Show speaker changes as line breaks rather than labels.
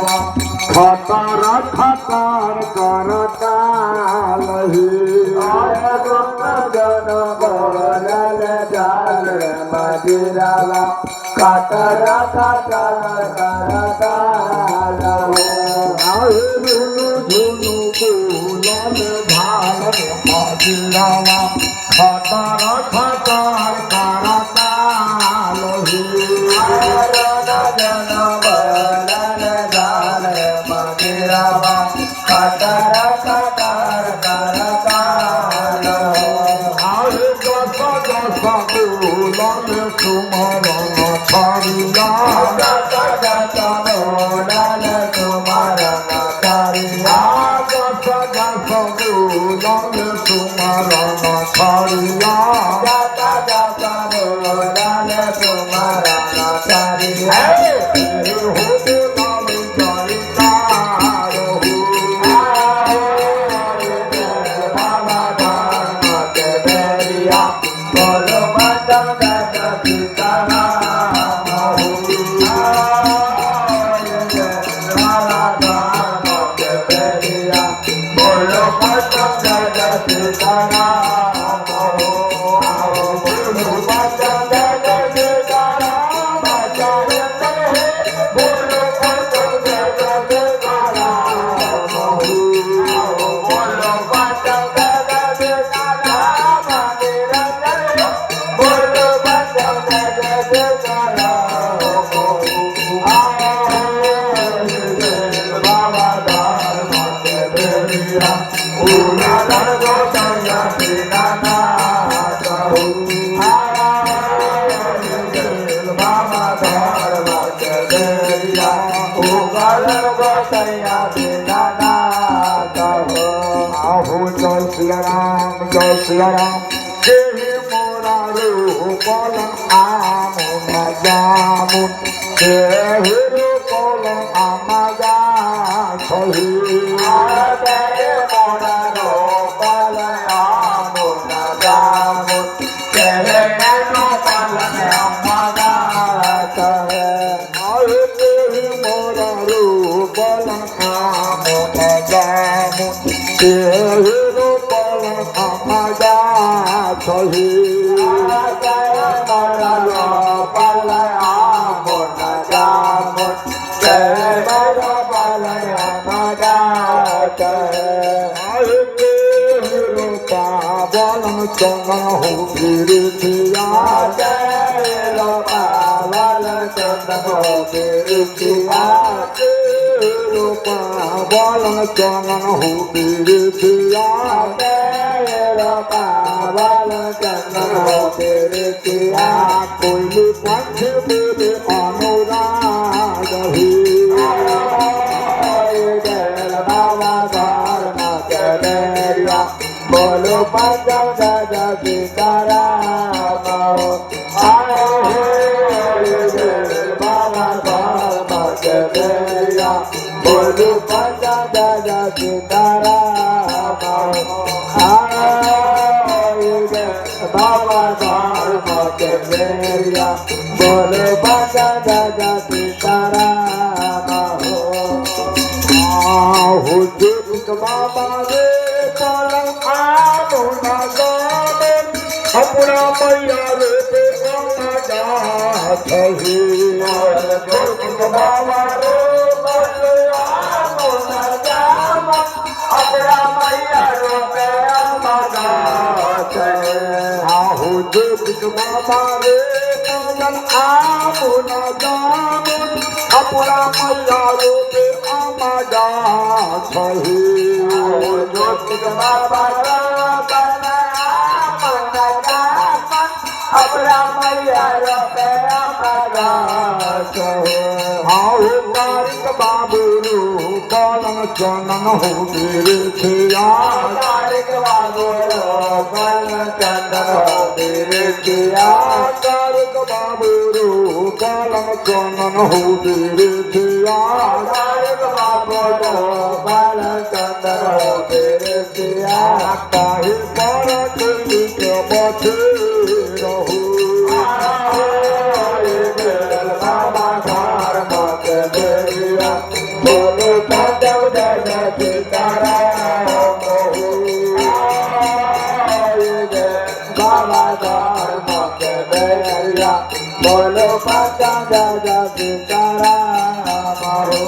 खतर खतर करतालहि जन बरल जाल मदिरावा खतर खतर करतालहि झुनु झुनु बोलल भाल मदिरावा खतर खतर करतालहि जन बरल जाल मदिरावा खतर खतर करतालहि गस गस बोलल सुमरन छरिया गस गस बोलल सुमरन छरिया गस गस बोलल सुमरन छरिया गस गस बोलल सुमरन छरिया जय श्री राम देहि मोरा रूपल आमुन जामुन देहि रूपल आमगा छहि देहि मोरा रूपल आमुन जामुन देहि रूपल आमगा छहि देहि मोरा रूपल आमुन जामुन देहि छहि मरलो पलया मुन जामुन जय मरो पलया मगा जय रूपा बलम चंगन हो गिरिया जय रूपा बलम चंगन हो गिरिया रूपा बलम चंगन हो गिरिया चंदन हो तेरे किया कोई पंच मेरे अनुराग ही बाबा धर्म चलेरिया बोलो पंचम दादा सीताराम बाबा धर्म चलेरिया बोलो पंचम दादा सीताराम बाबा धर्म चलेरिया बोले बाजा दादा सीताराम हो जुग बाबा रे पलम आमुन जामुन अपना मैया रे पे जा छहि जुग बाबा रे पलम आमुन जामुन अपना मैया रे पे जा छहि जुग बाबा रे पलम आमुन जामुन अपना मैया रे पे जा छहि जुग बाबा रे पलम आमुन जामुन अपना मैया रे पे जा छहि तारिक बाबू पलम चंदन हो मेरे थिया तारिक बाबू पलम चंदन हो मेरे थिया तारिक बाबू पलम चंदन हो मेरे थिया तारिक बाबू पलम चंदन हो मेरे थिया काहे पर कोई के बचे रहू बाबा धर्म के देविया बाबा धर्म के बेरिया बोलो पाचा जय जय सीताराम हो।